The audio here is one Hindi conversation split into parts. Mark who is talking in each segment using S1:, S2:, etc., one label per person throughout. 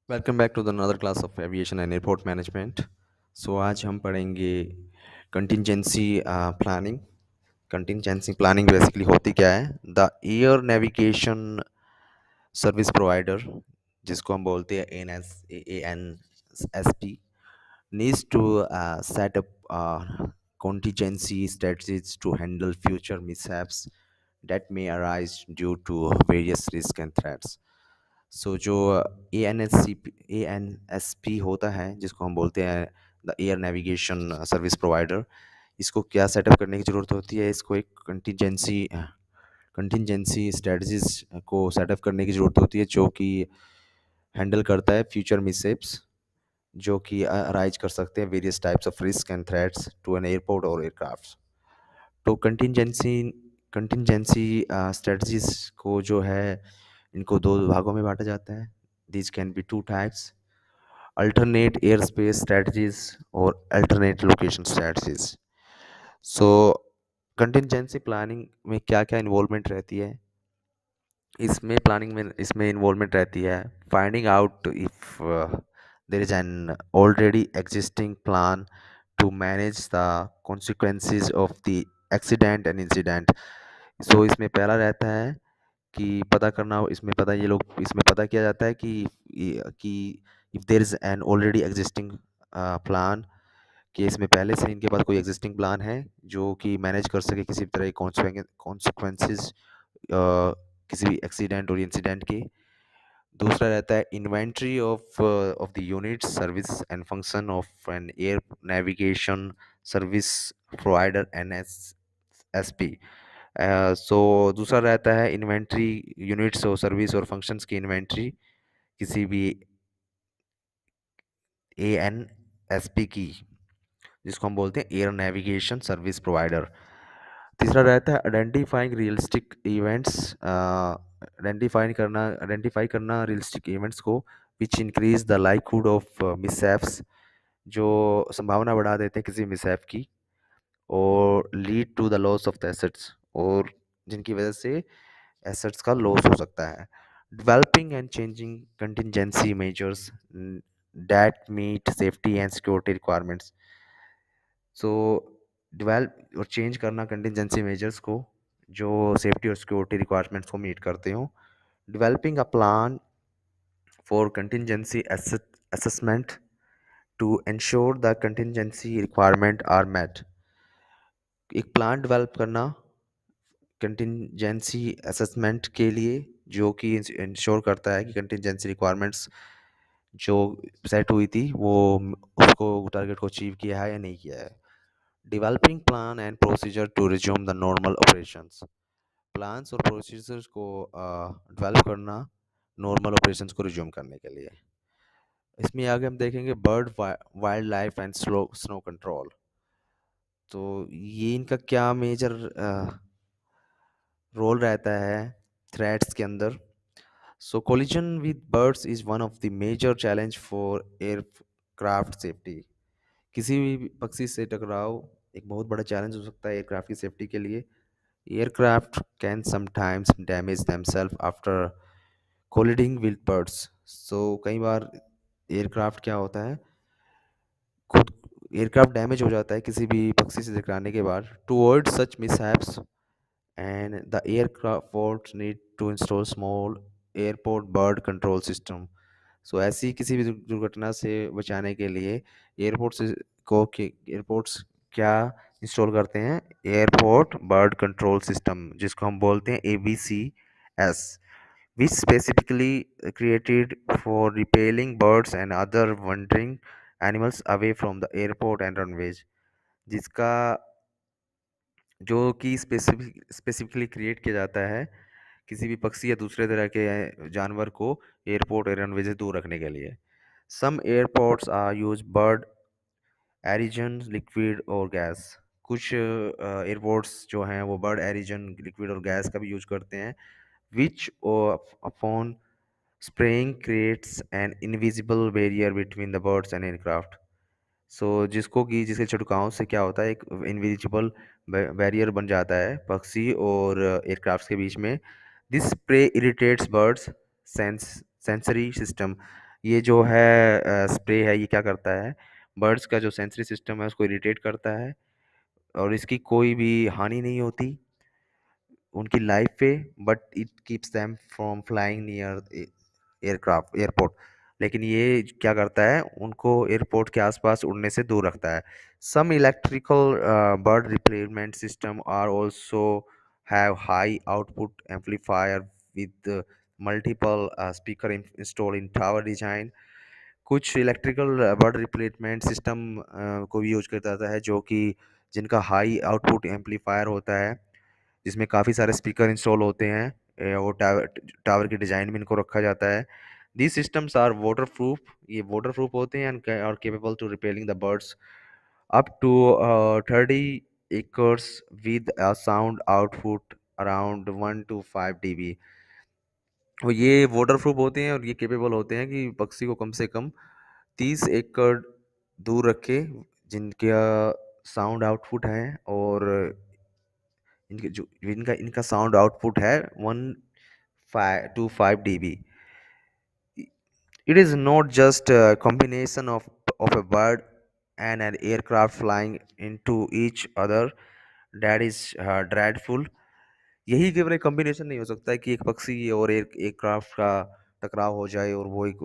S1: Welcome back to the another class of aviation and airport management. So आज हम पढ़ेंगे contingency planning. Contingency planning basically होती क्या है? The air navigation service provider, जिसको हम बोलते हैं ANSP, needs to set up contingency strategies to handle future mishaps that may arise due to various risks and threats. सो जो ए एन एस पी होता है, जिसको हम बोलते हैं the air navigation service provider, इसको क्या सेटअप करने की ज़रूरत होती है? इसको एक कंटिजेंसी स्ट्रेटजीज को सेटअप करने की ज़रूरत होती है, जो कि हैंडल करता है फ्यूचर मिससेप्स जो कि अराइज कर सकते हैं various types of risk and threats to an airport और एयरक्राफ्ट। तो कंटिजेंसी स्ट्रेटजीज को जो है, इनको दो भागों में बांटा जाता है। This can be two types: alternate air space strategies और अल्टरनेट लोकेशन स्ट्रेटजीज। सो कंटिजेंसी प्लानिंग में क्या क्या इन्वॉल्वमेंट रहती है? इसमें इन्वॉल्वमेंट रहती है finding out if there is an already existing plan to manage the consequences of the accident and incident. So इसमें पहला रहता है कि पता करना, इसमें पता किया जाता है कि if there is an already existing plan, कि इसमें पहले से इनके पास कोई एग्जिस्टिंग प्लान है जो कि मैनेज कर सके किसी भी तरह के कॉन्सिक्वेंसेज किसी भी एक्सीडेंट और इंसिडेंट की। दूसरा रहता है inventory of the units service and function of an air navigation service provider NSSP। So दूसरा रहता है इन्वेंट्री, यूनिट्स और सर्विस और फंक्शंस की इन्वेंट्री किसी भी ANSP की, जिसको हम बोलते हैं एयर नेविगेशन सर्विस प्रोवाइडर। तीसरा रहता है आइडेंटिफाइंग रियलिस्टिक इवेंट्स, आइडेंटिफाई करना रियलिस्टिक इवेंट्स को which increase the likelihood of mishaps, जो संभावना बढ़ा देते हैं किसी मिसहैप की, और lead to the loss of the assets, और जिनकी वजह से एसेट्स का लॉस हो सकता है। Developing and changing contingency measures that meet safety and security requirements. So develop और चेंज करना कंटिजेंसी मेजर्स को जो सेफ्टी और सिक्योरिटी रिक्वायरमेंट्स को मीट करते हो। Developing a plan for contingency assessment to ensure the contingency requirement are met। एक प्लान डेवलप करना कंटिजेंसी असेसमेंट के लिए, जो कि इंश्योर करता है कि कंटिजेंसी रिक्वायरमेंट्स जो सेट हुई थी वो उसको टारगेट को अचीव किया है या नहीं किया है। Developing plan and procedure to resume the normal operations. Plans और प्रोसीजर्स को डेवलप करना नॉर्मल ऑपरेशंस को रिज्यूम करने के लिए। इसमें आगे हम देखेंगे bird wildlife and snow control. तो ये इनका क्या मेजर रोल रहता है थ्रेट्स के अंदर? So collision with birds is one of the major challenge for aircraft safety. किसी भी पक्षी से टकराव एक बहुत बड़ा चैलेंज हो सकता है एयरक्राफ्ट की सेफ्टी के लिए। Aircraft can sometimes damage themselves after colliding with birds. So कई बार एयरक्राफ्ट क्या होता है, खुद एयरक्राफ्ट डैमेज हो जाता है किसी भी पक्षी से टकराने के बाद। To avoid such mishaps and the aircraft need to install small airport bird control system. So ऐसी किसी भी दुर्घटना से बचाने के लिए एयरपोर्ट्स क्या इंस्टॉल करते हैं? एयरपोर्ट बर्ड कंट्रोल सिस्टम, जिसको हम बोलते हैं ABCS, which specifically created for repelling birds and other wandering animals away from the airport and runways। जिसका जो कि स्पेसिफिकली क्रिएट किया जाता है किसी भी पक्षी या दूसरे तरह के जानवर को एयरपोर्ट और रनवे से दूर रखने के लिए। Some airports are use bird aversion liquid और गैस। कुछ एयरपोर्ट्स जो हैं वो बर्ड एरिजन लिक्विड और गैस का भी यूज करते हैं, which upon spraying creates an invisible barrier between the birds and aircraft। सो जिसके छिड़काव से क्या होता है, एक इनविजिबल बैरियर बन जाता है पक्षी और एयरक्राफ्ट के बीच में। This spray irritates birds sensory system. ये जो है स्प्रे है, ये क्या करता है, बर्ड्स का जो सेंसरी सिस्टम है उसको इरिटेट करता है, और इसकी कोई भी हानि नहीं होती उनकी लाइफ पे, but it keeps them from flying near aircraft airport. लेकिन ये क्या करता है, उनको एयरपोर्ट के आसपास उड़ने से दूर रखता है। Some electrical bird replacement system are also have high output amplifier with multiple speaker install in tower design. कुछ इलेक्ट्रिकल बर्ड रिप्लेसमेंट सिस्टम को भी यूज करता है, जो कि जिनका हाई आउटपुट एम्पलीफायर होता है, जिसमें काफ़ी सारे स्पीकर इंस्टॉल होते हैं। वो टावर टावर की डिज़ाइन में इनको रखा जाता है। These systems are waterproof, ये वाटर प्रूफ होते हैं और capable to repelling the birds up to 30 acres with a sound output around 1 to 5 dB। और ये वाटर प्रूफ होते हैं और ये केपेबल होते हैं कि पक्षी को कम से कम 30 एकड़ दूर रखे, जिनका साउंड आउटपुट है, और इनके जो इनका इनका साउंड आउटपुट है 1 to 5 dB। It is not just a combination of a bird and an aircraft flying into each other that is dreadful। यही केवल एक कॉम्बिनेशन नहीं हो सकता है कि एक पक्षी और एक एयरक्राफ्ट का टकराव हो जाए और वो एक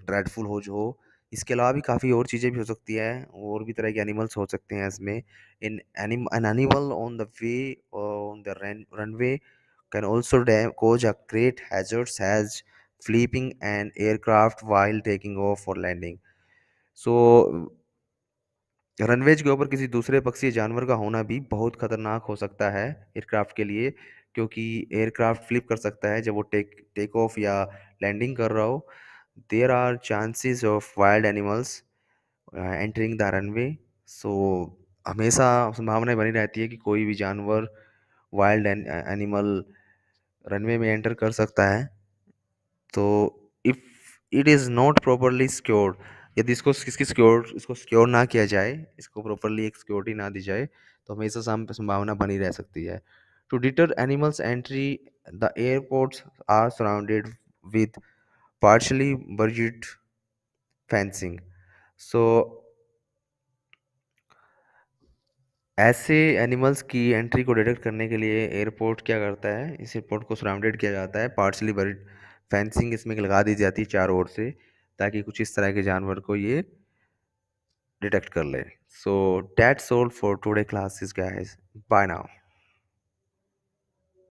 S1: ड्रेडफुल हो। इसके अलावा भी काफ़ी और चीज़ें भी हो सकती हैं, और भी तरह के एनिमल्स हो सकते हैं इसमें। In an animal on the way on the runway can also cause a great hazards as flipping an aircraft while taking off or landing। So runways के ऊपर किसी दूसरे पक्षी जानवर का होना भी बहुत खतरनाक हो सकता है एयरक्राफ्ट के लिए, क्योंकि एयरक्राफ्ट फ्लिप कर सकता है जब वो टेक टेक ऑफ या लैंडिंग कर रहा हो। There are chances of wild animals entering the runway. So हमेशा संभावना बनी रहती है कि कोई भी जानवर, वाइल्ड एनिमल रनवे में एंटर कर सकता है। तो if it is not properly secured, यदि इसको सिक्योर ना किया जाए, इसको प्रॉपरली एक सिक्योरिटी ना दी जाए, तो हमेशा संभावना बनी रह सकती है। To deter animals entry, the airports are surrounded with partially buried fencing। सो ऐसे एनिमल्स की एंट्री को डिटेक्ट करने के लिए एयरपोर्ट क्या करता है, इस एयरपोर्ट को सराउंडेड किया जाता है, पार्शली बरीड फेंसिंग इसमें लगा दी जाती है चारों ओर से, ताकि कुछ इस तरह के जानवर को ये डिटेक्ट कर ले। So that's all for today classes guys, bye now.